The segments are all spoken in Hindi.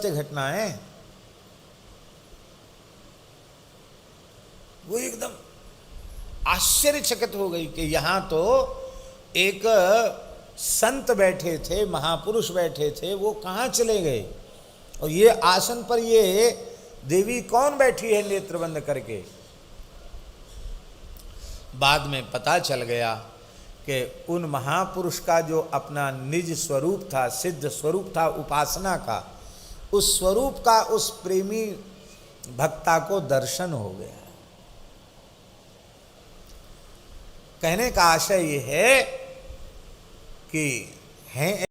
घटना है, वो एकदम आश्चर्यचकित हो गई कि यहां तो एक संत बैठे थे, महापुरुष बैठे थे, वो कहाँ चले गए, और ये आसन पर ये देवी कौन बैठी है नेत्र बंद करके। बाद में पता चल गया कि उन महापुरुष का जो अपना निज स्वरूप था, सिद्ध स्वरूप था उपासना का, उस स्वरूप का उस प्रेमी भक्ता को दर्शन हो गया। कहने का आशय ये है कि हैं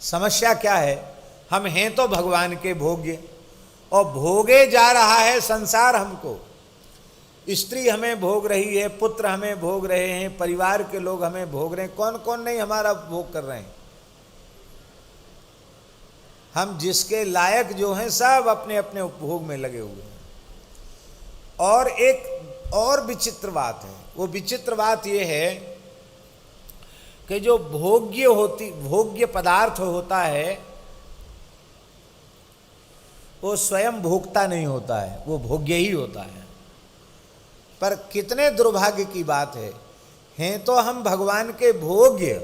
समस्या क्या है, हम हैं तो भगवान के भोग्य, और भोगे जा रहा है संसार हमको। स्त्री हमें भोग रही है, पुत्र हमें भोग रहे हैं, परिवार के लोग हमें भोग रहे हैं, कौन कौन नहीं हमारा भोग कर रहे हैं। हम जिसके लायक जो हैं सब अपने अपने उपभोग में लगे हुए हैं। और एक और विचित्र बात है, वो विचित्र बात ये है कि जो भोग्य पदार्थ होता है वो स्वयं भोक्ता नहीं होता है, वो भोग्य ही होता है। पर कितने दुर्भाग्य की बात है, हैं तो हम भगवान के भोग्य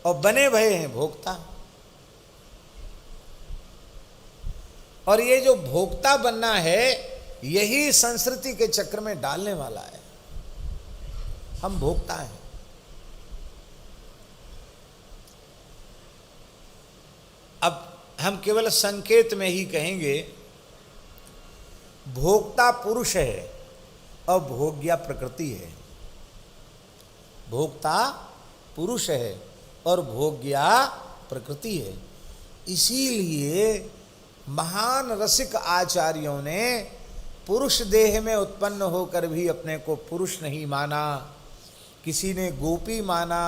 और बने भये हैं भोक्ता। और ये जो भोक्ता बनना है यही संस्कृति के चक्र में डालने वाला है। हम भोक्ता हैं। अब हम केवल संकेत में ही कहेंगे, भोक्ता पुरुष है और भोग्या प्रकृति है। भोक्ता पुरुष है और भोग्या प्रकृति है। इसीलिए महान रसिक आचार्यों ने पुरुष देह में उत्पन्न होकर भी अपने को पुरुष नहीं माना। किसी ने गोपी माना,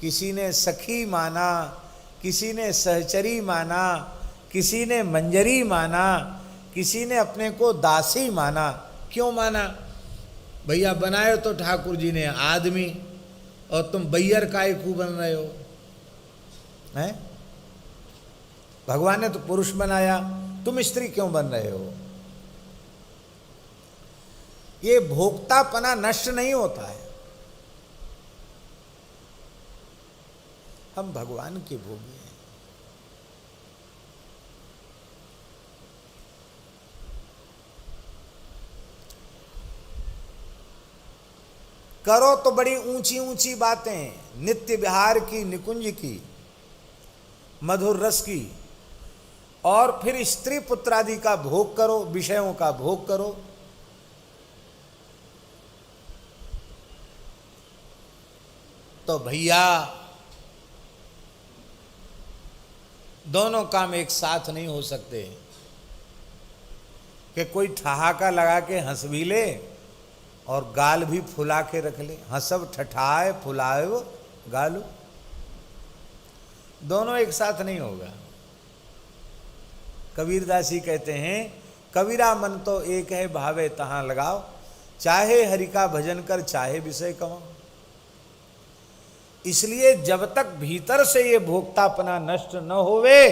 किसी ने सखी माना, किसी ने सहचरी माना, किसी ने मंजरी माना, किसी ने अपने को दासी माना। क्यों माना? भैया बनाए तो ठाकुर जी ने आदमी, और तुम बैयर काय को बन रहे हो हैं? भगवान ने तो पुरुष बनाया, तुम स्त्री क्यों बन रहे हो? ये भोक्तापना नष्ट नहीं होता है। हम भगवान के भोगी हैं। करो तो बड़ी ऊंची ऊंची बातें, नित्य विहार की, निकुंज की, मधुर रस की, और फिर स्त्री पुत्र आदि का भोग करो, विषयों का भोग करो। तो भैया दोनों काम एक साथ नहीं हो सकते कि कोई ठहाका लगा के हंस भी ले और गाल भी फुला के रख ले। हंसब ठठाए फुलाए वो गालू, दोनों एक साथ नहीं होगा। कबीरदास जी कहते हैं, कबीरा मन तो एक है भावे तहां लगाओ, चाहे हरि का भजन कर चाहे विषय कमाओ। इसलिए जब तक भीतर से ये भोक्तापना नष्ट न होवे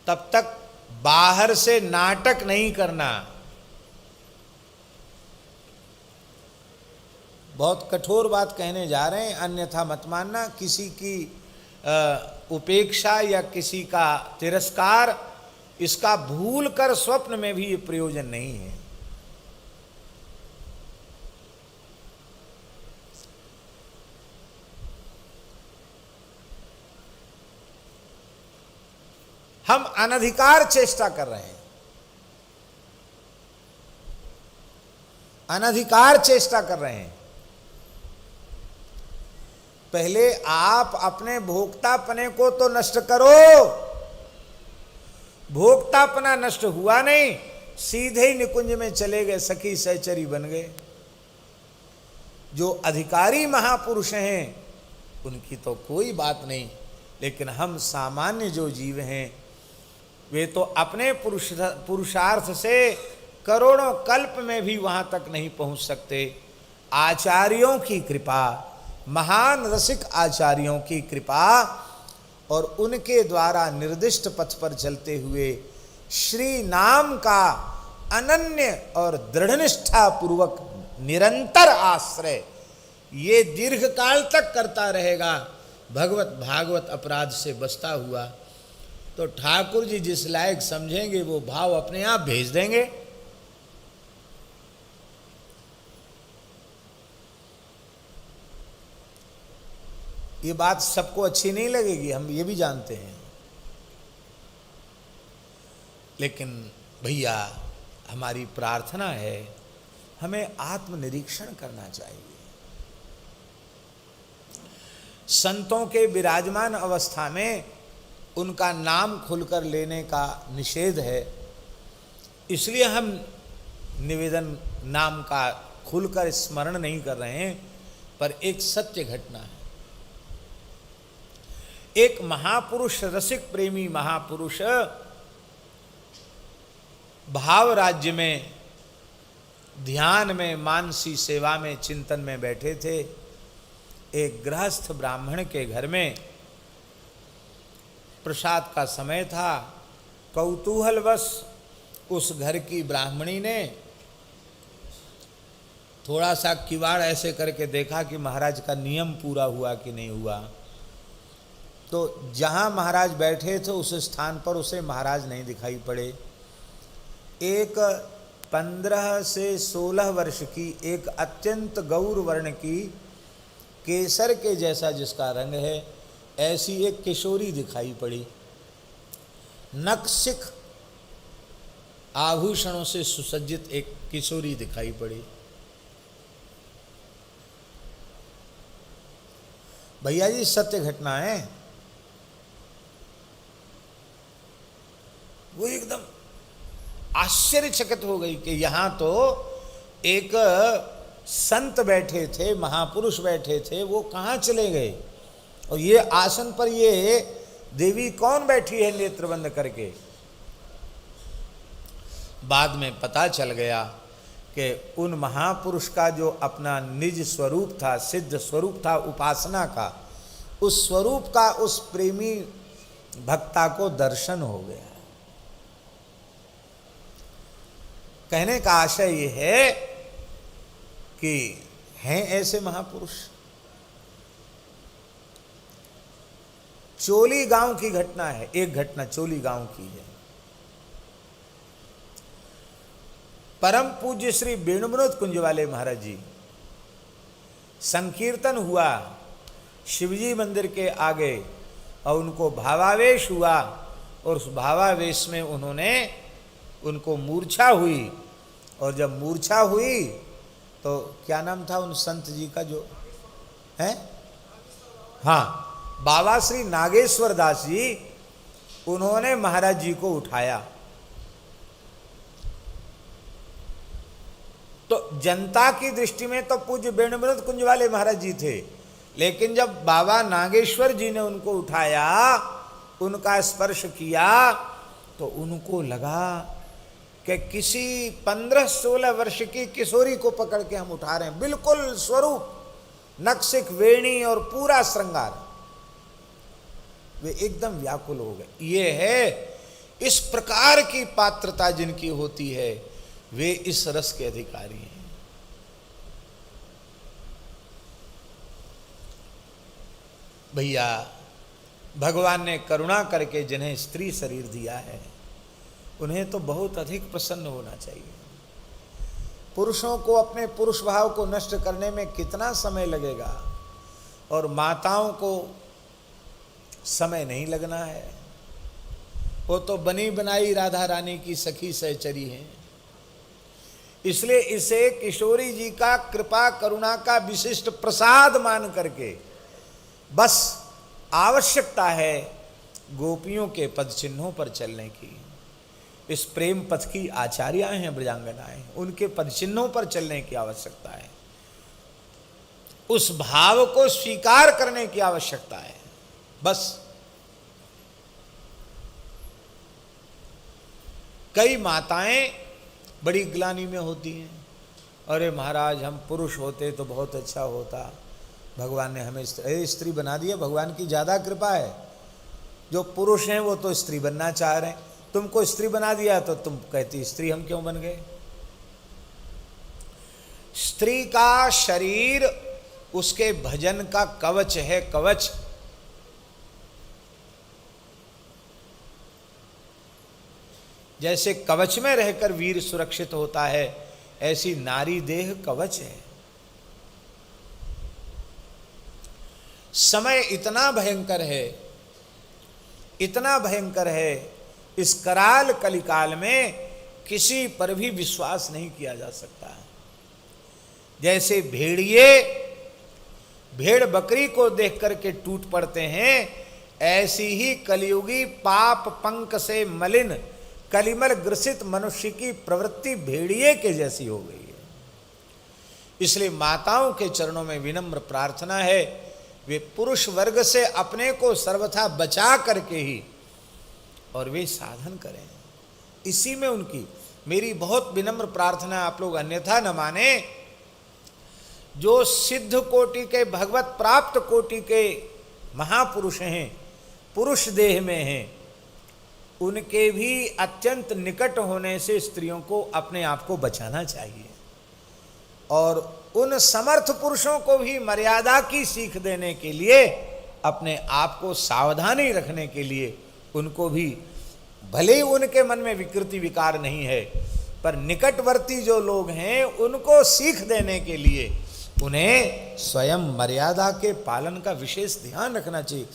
तब तक बाहर से नाटक नहीं करना। बहुत कठोर बात कहने जा रहे हैं, अन्यथा मत मानना। किसी की उपेक्षा या किसी का तिरस्कार, इसका भूल कर स्वप्न में भी ये प्रयोजन नहीं है। हम अनधिकार चेष्टा कर रहे हैं। अनधिकार चेष्टा कर रहे हैं। पहले आप अपने भोक्तापने को तो नष्ट करो। भोक्तापना नष्ट हुआ नहीं, सीधे ही निकुंज में चले गए, सखी सहचरी बन गए। जो अधिकारी महापुरुष हैं उनकी तो कोई बात नहीं, लेकिन हम सामान्य जो जीव हैं वे तो अपने पुरुषार्थ से करोड़ों कल्प में भी वहां तक नहीं पहुंच सकते। आचार्यों की कृपा, महान रसिक आचार्यों की कृपा और उनके द्वारा निर्दिष्ट पथ पर चलते हुए श्री नाम का अनन्य और दृढ़निष्ठा पूर्वक निरंतर आश्रय ये दीर्घ काल तक करता रहेगा, भगवत भागवत अपराध से बचता हुआ, तो ठाकुर जी जिस लायक समझेंगे वो भाव अपने आप भेज देंगे। ये बात सबको अच्छी नहीं लगेगी, हम ये भी जानते हैं, लेकिन भैया हमारी प्रार्थना है हमें आत्मनिरीक्षण करना चाहिए। संतों के विराजमान अवस्था में उनका नाम खुलकर लेने का निषेध है, इसलिए हम निवेदन नाम का खुलकर स्मरण नहीं कर रहे हैं। पर एक सत्य घटना है, एक महापुरुष, रसिक प्रेमी महापुरुष भाव राज्य में, ध्यान में, मानसी सेवा में, चिंतन में बैठे थे। एक गृहस्थ ब्राह्मण के घर में प्रसाद का समय था। कौतूहलवश उस घर की ब्राह्मणी ने थोड़ा सा किवाड़ ऐसे करके देखा कि महाराज का नियम पूरा हुआ कि नहीं हुआ। तो जहाँ महाराज बैठे थे उस स्थान पर उसे महाराज नहीं दिखाई पड़े। एक 15 से 16 वर्ष की, एक अत्यंत गौर वर्ण की, केसर के जैसा जिसका रंग है, ऐसी एक किशोरी दिखाई पड़ी। नक्सिक आभूषणों से सुसज्जित एक किशोरी दिखाई पड़ी। भैया जी सत्य घटना है। वो एकदम आश्चर्यचकित हो गई कि यहाँ तो एक संत बैठे थे, महापुरुष बैठे थे, वो कहाँ चले गए, और ये आसन पर ये देवी कौन बैठी है नेत्र बंद करके। बाद में पता चल गया कि उन महापुरुष का जो अपना निज स्वरूप था, सिद्ध स्वरूप था उपासना का, उस स्वरूप का उस प्रेमी भक्ता को दर्शन हो गया। कहने का आशय ये है कि हैं ऐसे महापुरुष। चोली गांव की घटना है, एक घटना चोली गांव की है। परम पूज्य श्री वेणुविनोद कुंज वाले महाराज जी, संकीर्तन हुआ शिवजी मंदिर के आगे और उनको भावावेश हुआ, और उस भावावेश में उनको मूर्छा हुई, और जब मूर्छा हुई तो क्या नाम था उन संत जी का जो है, हाँ, बाबा श्री नागेश्वर दास जी, उन्होंने महाराज जी को उठाया। तो जनता की दृष्टि में तो पूज्य वेणुविनोद कुंज वाले महाराज जी थे, लेकिन जब बाबा नागेश्वर जी ने उनको उठाया, उनका स्पर्श किया, तो उनको लगा कि किसी 15-16 वर्ष की किशोरी को पकड़ के हम उठा रहे हैं, बिल्कुल स्वरूप, नक्सिक, वेणी और पूरा श्रृंगार। वे एकदम व्याकुल हो गए। ये है इस प्रकार की पात्रता जिनकी होती है, वे इस रस के अधिकारी हैं। भैया भगवान ने करुणा करके जिन्हें स्त्री शरीर दिया है, उन्हें तो बहुत अधिक प्रसन्न होना चाहिए। पुरुषों को अपने पुरुष भाव को नष्ट करने में कितना समय लगेगा, और माताओं को समय नहीं लगना है। वो तो बनी बनाई राधा रानी की सखी सहचरी हैं। इसलिए इसे किशोरी जी का कृपा करुणा का विशिष्ट प्रसाद मान करके बस आवश्यकता है गोपियों के पद चिन्हों पर चलने की। इस प्रेम पथ की आचार्याएं हैं ब्रजांगनाएं, उनके पद चिन्हों पर चलने की आवश्यकता है, उस भाव को स्वीकार करने की आवश्यकता है। बस कई माताएं बड़ी ग्लानि में होती हैं, अरे महाराज हम पुरुष होते तो बहुत अच्छा होता, भगवान ने हमें स्त्री बना दिया, भगवान की ज़्यादा कृपा है। जो पुरुष हैं वो तो स्त्री बनना चाह रहे हैं, तुमको स्त्री बना दिया तो तुम कहती स्त्री हम क्यों बन गए। स्त्री का शरीर उसके भजन का कवच है, कवच। जैसे कवच में रहकर वीर सुरक्षित होता है, ऐसी नारी देह कवच है। समय इतना भयंकर है, इतना भयंकर है, इस कराल कलिकाल में किसी पर भी विश्वास नहीं किया जा सकता। जैसे भेड़िए भेड़ बकरी को देख करके टूट पड़ते हैं, ऐसी ही कलियुगी पाप पंक से मलिन कलिमल ग्रसित मनुष्य की प्रवृत्ति भेड़िए के जैसी हो गई है। इसलिए माताओं के चरणों में विनम्र प्रार्थना है, वे पुरुष वर्ग से अपने को सर्वथा बचा करके ही और वे साधन करें। इसी में उनकी मेरी बहुत विनम्र प्रार्थना, आप लोग अन्यथा न माने। जो सिद्ध कोटि के भगवत प्राप्त कोटि के महापुरुष हैं, पुरुष देह में हैं, उनके भी अत्यंत निकट होने से स्त्रियों को अपने आप को बचाना चाहिए, और उन समर्थ पुरुषों को भी मर्यादा की सीख देने के लिए, अपने आप को सावधानी रखने के लिए उनको भी, भले ही उनके मन में विकृति विकार नहीं है, पर निकटवर्ती जो लोग हैं उनको सीख देने के लिए उन्हें स्वयं मर्यादा के पालन का विशेष ध्यान रखना चाहिए।